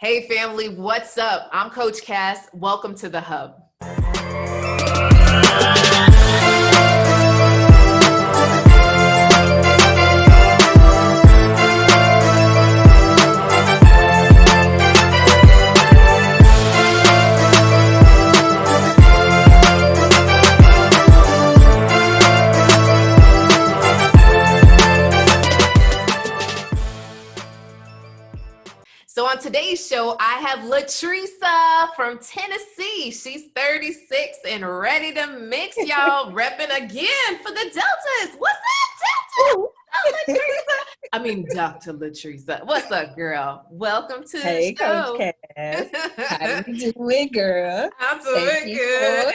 Hey family, what's up? I'm Coach Cass. Welcome to the Hub. So on today's show, I have Latresa from Tennessee. She's 36 and ready to mix, y'all. Repping again for the Deltas. What's up, Delta? Dr. Latresa. What's up, girl? Welcome to the show. Coach Cass. How you doing, girl? I'm doing good.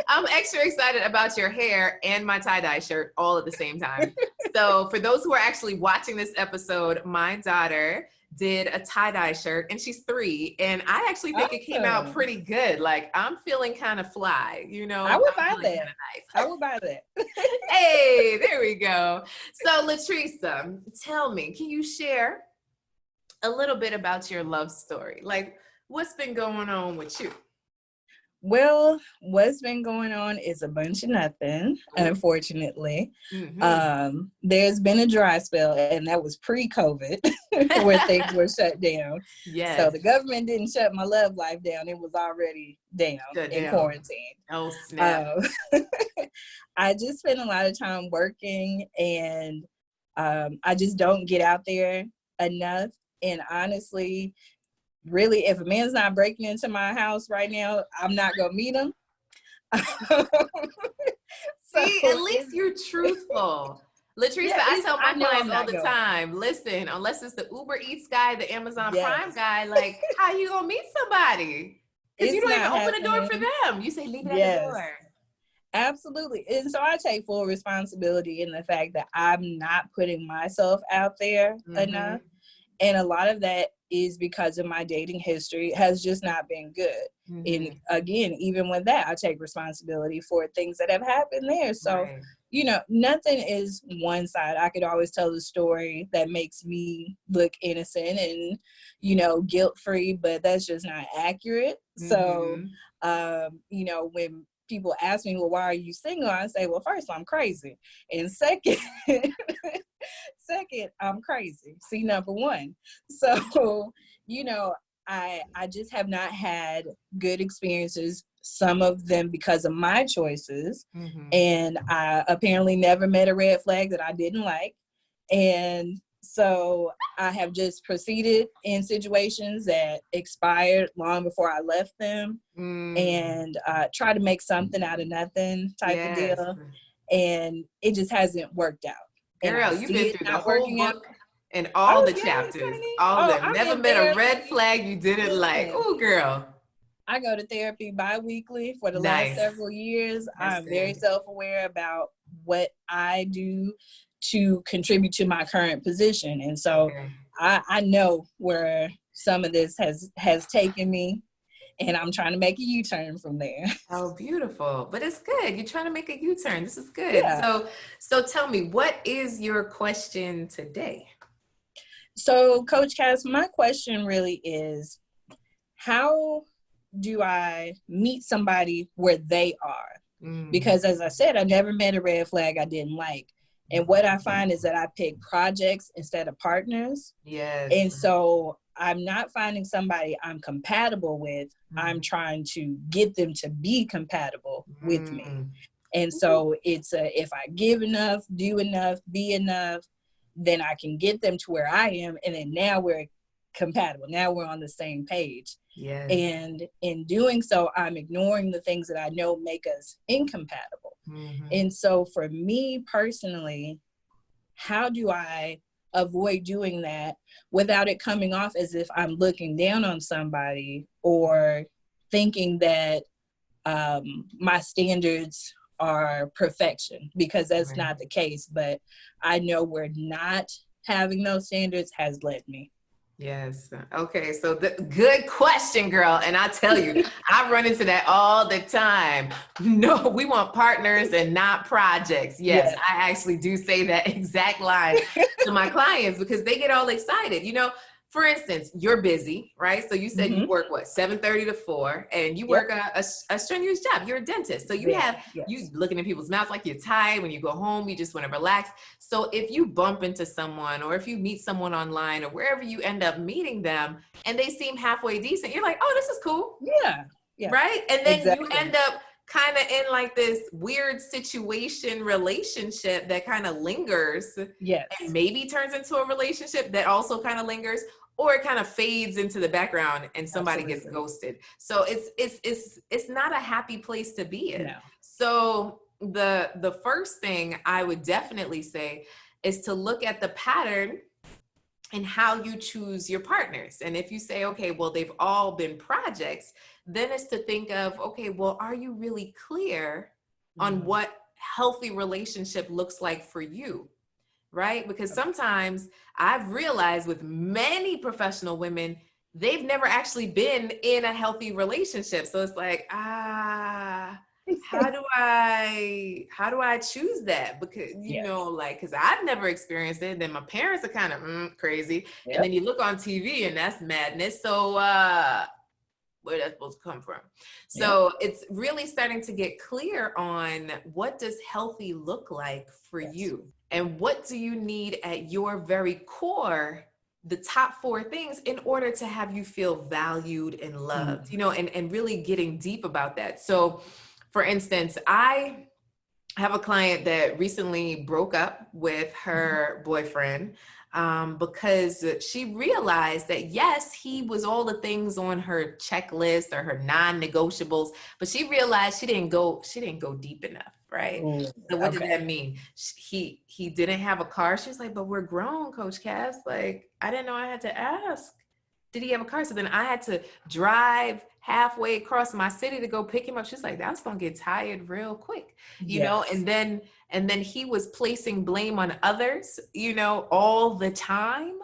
I'm extra excited about your hair and my tie-dye shirt all at the same time. So for those who are actually watching this episode, my daughter did a tie-dye shirt and she's 3. And I actually think it came out pretty good. Like, I'm feeling kind of fly, you know? I would buy that. Nice. I would buy that. Hey, there we go. So Latresa, tell me, can you share a little bit about your love story? Like, what's been going on with you? Well, what's been going on is a bunch of nothing, unfortunately. Mm-hmm. There's been a dry spell, and that was pre-COVID, where things were shut down. Yes. So the government didn't shut my love life down. It was already down in quarantine. Oh, snap. I just spend a lot of time working, and I just don't get out there enough. And honestly, really, if a man's not breaking into my house right now, I'm not going to meet him. See, at least you're truthful. Latresa, yeah, I tell my clients all the time, listen, unless it's the Uber Eats guy, the Amazon Prime guy, like, how you going to meet somebody? Because you don't even open the door for them. You say, leave it at the door. Absolutely. And so I take full responsibility in the fact that I'm not putting myself out there enough. And a lot of that is because of my dating history has just not been good. And again, even with that, I take responsibility for things that have happened there. So, you know, nothing is one side. I could always tell a story that makes me look innocent and, you know, guilt-free, but that's just not accurate. So, you know, when people ask me, well, why are you single? I say, well, first, I'm crazy. And second, I'm crazy. See, number one. So, you know, I just have not had good experiences, some of them because of my choices. And I apparently never met a red flag that I didn't like. And so I have just proceeded in situations that expired long before I left them and try to make something out of nothing type of deal. And it just hasn't worked out. Girl, you've been through the whole book and all the chapters. All of them. Never met a red flag you didn't like. Oh, girl. I go to therapy bi-weekly for the last several years. I'm very self-aware about what I do to contribute to my current position. And so I know where some of this has taken me, and I'm trying to make a U-turn from there. Oh, beautiful. But it's good. You're trying to make a U-turn. This is good. Yeah. So tell me, what is your question today? So, Coach Cass, my question really is, how do I meet somebody where they are? Because as I said, I never met a red flag I didn't like. And what I find is that I pick projects instead of partners. Yes. And so I'm not finding somebody I'm compatible with. I'm trying to get them to be compatible with me. And so it's if I give enough, do enough, be enough, then I can get them to where I am. And then now we're compatible. Now we're on the same page. Yes. And in doing so, I'm ignoring the things that I know make us incompatible. And so for me personally, how do I avoid doing that without it coming off as if I'm looking down on somebody or thinking that my standards are perfection, because that's not the case. But I know where not having those standards has led me. Yes. Okay. So good question, girl. And I tell you, I run into that all the time. No, we want partners and not projects. Yes, Yeah. I actually do say that exact line to my clients because they get all excited. For instance, you're busy, right? So you said you work 7:30 to 4, and you work a strenuous job. You're a dentist. So you looking at people's mouths like you're tired. When you go home, you just want to relax. So if you bump into someone, or if you meet someone online, or wherever you end up meeting them, and they seem halfway decent, you're like, oh, this is cool. Yeah. Yeah. Right. And then you end up kind of in like this weird relationship that kind of lingers. Yes. And maybe turns into a relationship that also kind of lingers, or it kind of fades into the background and somebody gets ghosted. So it's not a happy place to be in. No. So the first thing I would definitely say is to look at the pattern and how you choose your partners. And if you say, okay, well, they've all been projects, then it's to think of, okay, well, are you really clear on what healthy relationship looks like for you? Right? Because sometimes I've realized with many professional women, they've never actually been in a healthy relationship. So it's like, how do I choose that? Because, because I've never experienced it. Then my parents are kind of crazy. Yep. And then you look on TV and that's madness. So where that's supposed to come from? So it's really starting to get clear on what does healthy look like for you? And what do you need at your very core, the top 4 things in order to have you feel valued and loved, and really getting deep about that. So for instance, I have a client that recently broke up with her boyfriend because she realized that, yes, he was all the things on her checklist or her non-negotiables, but she realized she didn't go deep enough. Right. So what did that mean? He didn't have a car. She was like, but we're grown, Coach Cass. Like, I didn't know I had to ask. Did he have a car? So then I had to drive halfway across my city to go pick him up. She's like, that's going to get tired real quick, you know? And then he was placing blame on others, all the time.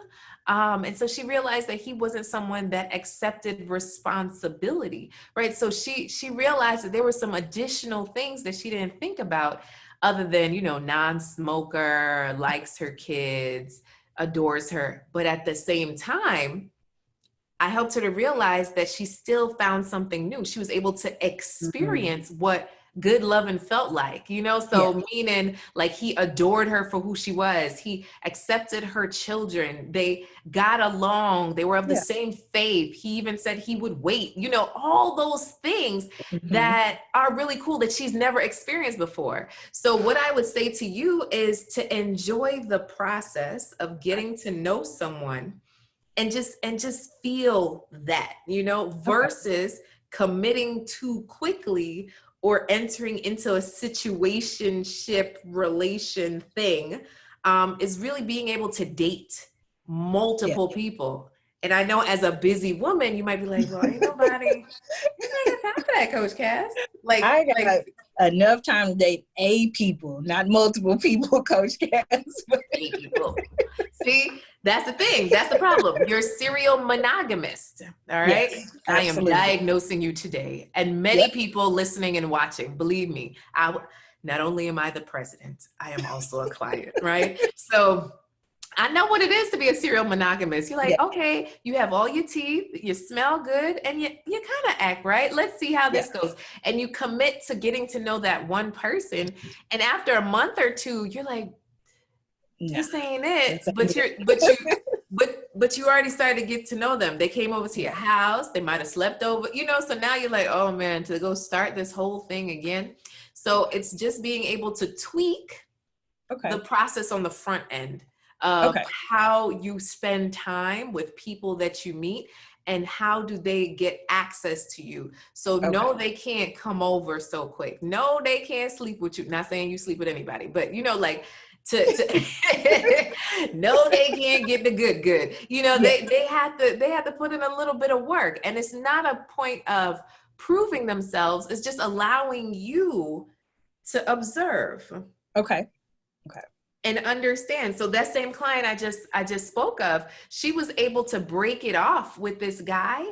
And so she realized that he wasn't someone that accepted responsibility, right? So she realized that there were some additional things that she didn't think about other than, non-smoker, likes her kids, adores her. But at the same time, I helped her to realize that she still found something new. She was able to experience what good loving felt like, meaning like he adored her for who she was. He accepted her children. They got along. They were of the same faith. He even said he would wait, all those things that are really cool that she's never experienced before. So what I would say to you is to enjoy the process of getting to know someone and just feel that, versus committing too quickly or entering into a situationship relation thing, is really being able to date multiple people. And I know as a busy woman, you might be like, well, ain't nobody, you ain't got time for that, Coach Cass. Like, I got enough time to date a people, not multiple people, Coach Cass. A people. See, that's the thing. That's the problem. You're serial monogamist. All right. Yes, I am diagnosing you today. And many people listening and watching, believe me, not only am I the president, I am also a client, right? So I know what it is to be a serial monogamist. You're like, okay, you have all your teeth, you smell good, and you kind of act right. Let's see how this goes. And you commit to getting to know that one person. And after a month or two, you're like, this ain't it. But you already started to get to know them. They came over to your house. They might have slept over, so now you're like, oh man, to go start this whole thing again. So it's just being able to tweak the process on the front end of how you spend time with people that you meet and how do they get access to you. So no, they can't come over so quick. No, they can't sleep with you. Not saying you sleep with anybody, but like to no, they can't get the good. They have to put in a little bit of work. And it's not a point of proving themselves. It's just allowing you to observe. Okay. and understand. So that same client I just spoke of, she was able to break it off with this guy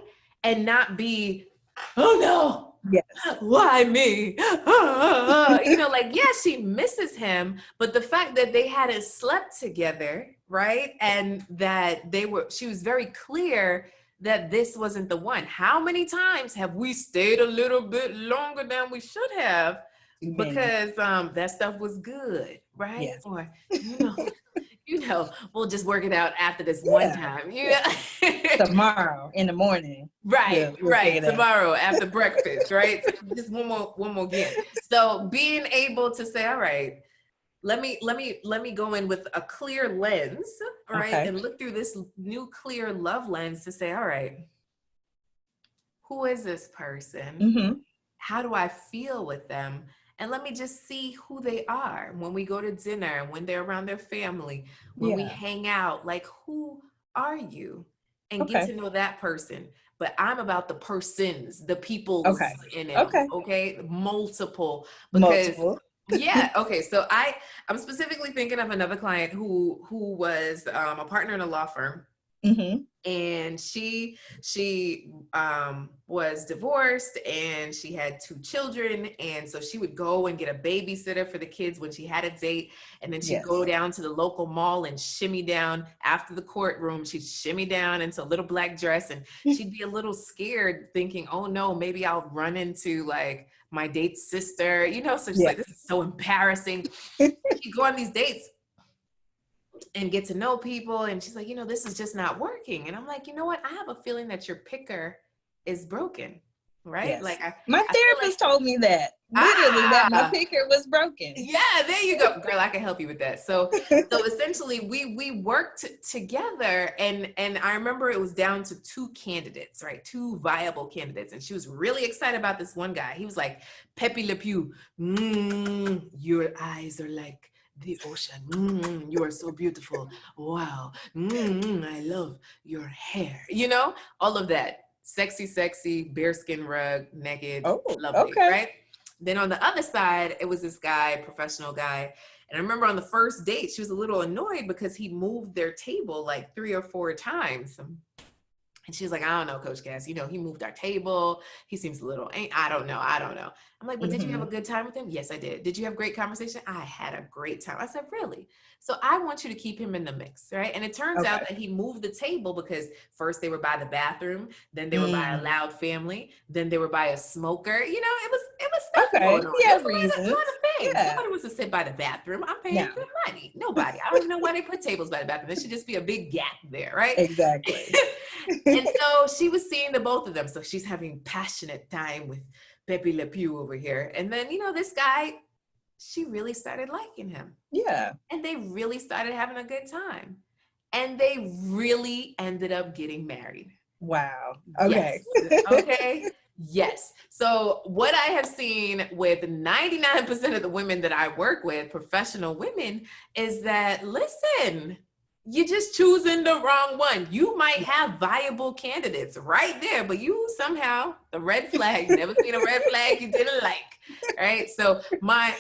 and not be, oh no, yes, why me? You know, like, yeah, she misses him, but the fact that they hadn't slept together, right? And that she was very clear that this wasn't the one. How many times have we stayed a little bit longer than we should have because that stuff was good, right? Yes. Or, we'll just work it out after this one time. Tomorrow in the morning. Right, right. Tomorrow after breakfast, right? So just one more again. So being able to say, all right, let me go in with a clear lens, right? Okay. And look through this new clear love lens to say, all right, who is this person? Mm-hmm. How do I feel with them? And let me just see who they are when we go to dinner, when they're around their family, when we hang out, like, who are you? And get to know that person. But I'm about the persons, the people in it. Okay. Multiple. Yeah. Okay. So I'm specifically thinking of another client who was a partner in a law firm. Mm-hmm. And she was divorced and she had 2 children. And so she would go and get a babysitter for the kids when she had a date. And then she'd go down to the local mall and shimmy down after the courtroom. She'd shimmy down into a little black dress and she'd be a little scared thinking, oh no, maybe I'll run into like my date's sister, so she's like, this is so embarrassing. She'd go on these dates and get to know people. And she's like, this is just not working. And I'm like, you know what? I have a feeling that your picker is broken, right? Yes. Like my therapist told me that literally that my picker was broken. Yeah, there you go. Girl, I can help you with that. So essentially we worked together and I remember it was down to 2 candidates, right? 2 viable candidates. And she was really excited about this one guy. He was like, Pepe Le Pew, your eyes are like the ocean. You are so beautiful. Wow. I love your hair. All of that. Sexy, bearskin rug, naked, lovely, right? Then on the other side, it was this guy, professional guy. And I remember on the first date, she was a little annoyed because he moved their table like 3 or 4 times. And she's like, I don't know, Coach Cass, he moved our table. He seems a little, I don't know. I'm like, but did you have a good time with him? Yes, I did. Did you have great conversation? I had a great time. I said, really? So I want you to keep him in the mix, right? And it turns out that he moved the table because first they were by the bathroom, then they were by a loud family, then they were by a smoker. It was stuff going on. Yeah, reasons. A lot of things. Nobody wants to sit by the bathroom. I'm paying good money. Nobody. I don't even know why they put tables by the bathroom. There should just be a big gap there, right? Exactly. And so she was seeing the both of them. So she's having passionate time with Pepe Le Pew over here. And then, this guy, she really started liking him. Yeah. And they really started having a good time. And they really ended up getting married. Wow. Okay. Yes. Okay. Yes. So what I have seen with 99% of the women that I work with, professional women, is that, listen, you're just choosing the wrong one. You might have viable candidates right there, but you somehow, the red flag, you never seen a red flag you didn't like, right? So my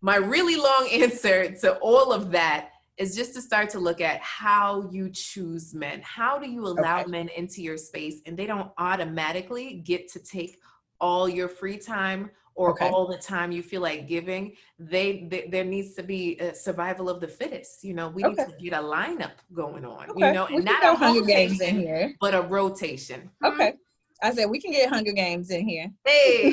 really long answer to all of that is just to start to look at how you choose men. How do you allow men into your space and they don't automatically get to take all your free time or all the time you feel like giving? There needs to be a survival of the fittest. We need to get a lineup going on, and not a Hunger Games in here, but a rotation. Okay. I said, we can get Hunger Games in here. Hey.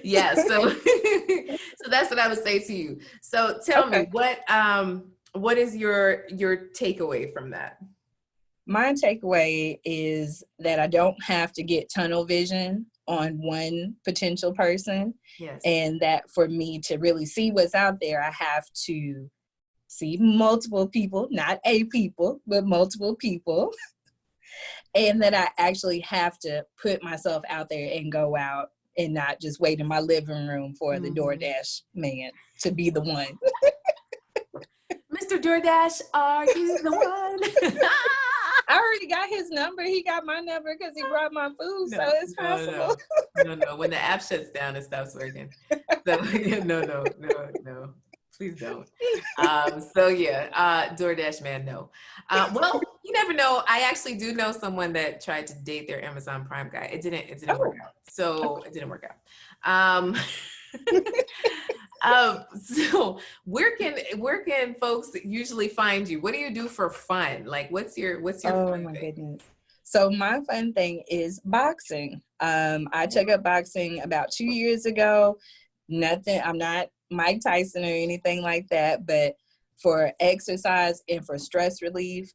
Yeah. So, so that's what I would say to you. So tell me what is your takeaway from that? My takeaway is that I don't have to get tunnel vision on one potential person. Yes. And that for me to really see what's out there, I have to see multiple people, not a people, but multiple people. And that I actually have to put myself out there and go out and not just wait in my living room for the DoorDash man to be the one. Mr. DoorDash, are you the one? I already got his number. He got my number because he brought my food, so it's possible. No. When the app shuts down, it stops working. So no. Please don't. DoorDash man, no. Well, you never know. I actually do know someone that tried to date their Amazon Prime guy. It didn't work out. So it didn't work out. So where can folks usually find you? What do you do for fun? Like, what's your Oh my goodness. So my fun thing is boxing. I took up boxing about 2 years ago. Nothing, I'm not Mike Tyson or anything like that, but for exercise and for stress relief,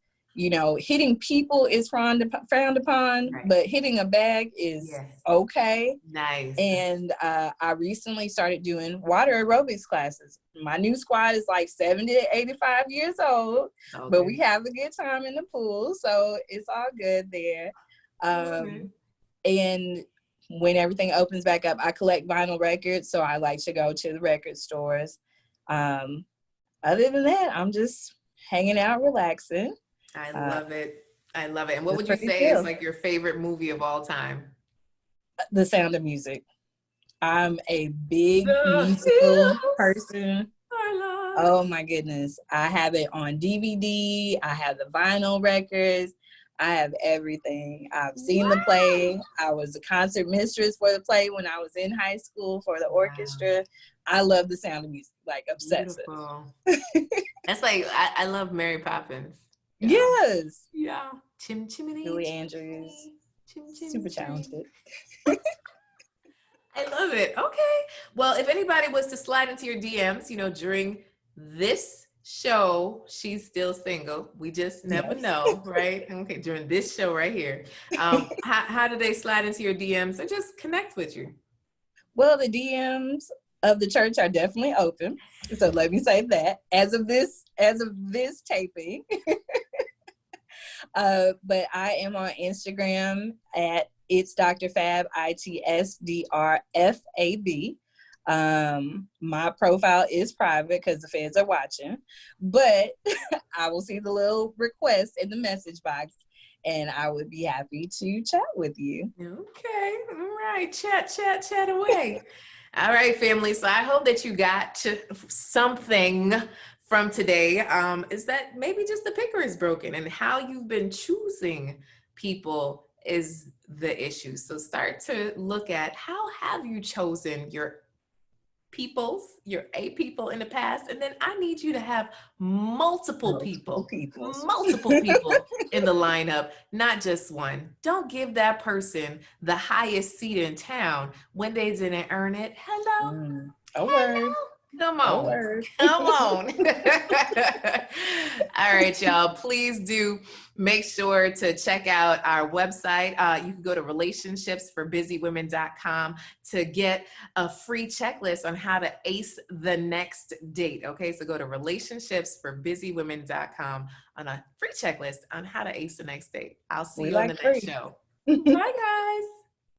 hitting people is frowned upon, right. But hitting a bag is okay. Nice. And I recently started doing water aerobics classes. My new squad is like 70 to 85 years old, but we have a good time in the pool, so it's all good there. And when everything opens back up, I collect vinyl records, so I like to go to the record stores. Other than that, I'm just hanging out, relaxing. I love it. And what would you say is like your favorite movie of all time? The Sound of Music. I'm a big musical person. Oh my goodness. I have it on DVD. I have the vinyl records. I have everything. I've seen the play. I was a concert mistress for the play when I was in high school for the orchestra. I love The Sound of Music, like obsessive. That's like, I love Mary Poppins. Yes. Yeah. Chim chimney. Julie Andrews. Super talented. I love it. Okay. Well, if anybody was to slide into your DMs, during this show, she's still single. We just never know, right? Okay. During this show right here, how do they slide into your DMs or just connect with you? Well, the DMs of the church are definitely open. So let me say that as of this taping. But I am on Instagram at It's Dr. Fab, ITSDRFAB. My profile is private because the feds are watching, but I will see the little request in the message box and I would be happy to chat with you. Okay. All right. Chat away. All right, family. So I hope that you got something from today, is that maybe just the picker is broken and how you've been choosing people is the issue. So start to look at how have you chosen your A people in the past, and then I need you to have multiple people in the lineup, not just one. Don't give that person the highest seat in town when they didn't earn it. Hello. Word. Come on. All right, y'all. Please do make sure to check out our website. You can go to relationshipsforbusywomen.com to get a free checklist on how to ace the next date. Okay, so go to relationshipsforbusywomen.com on a free checklist on how to ace the next date. I'll see you on the next show. Bye, guys.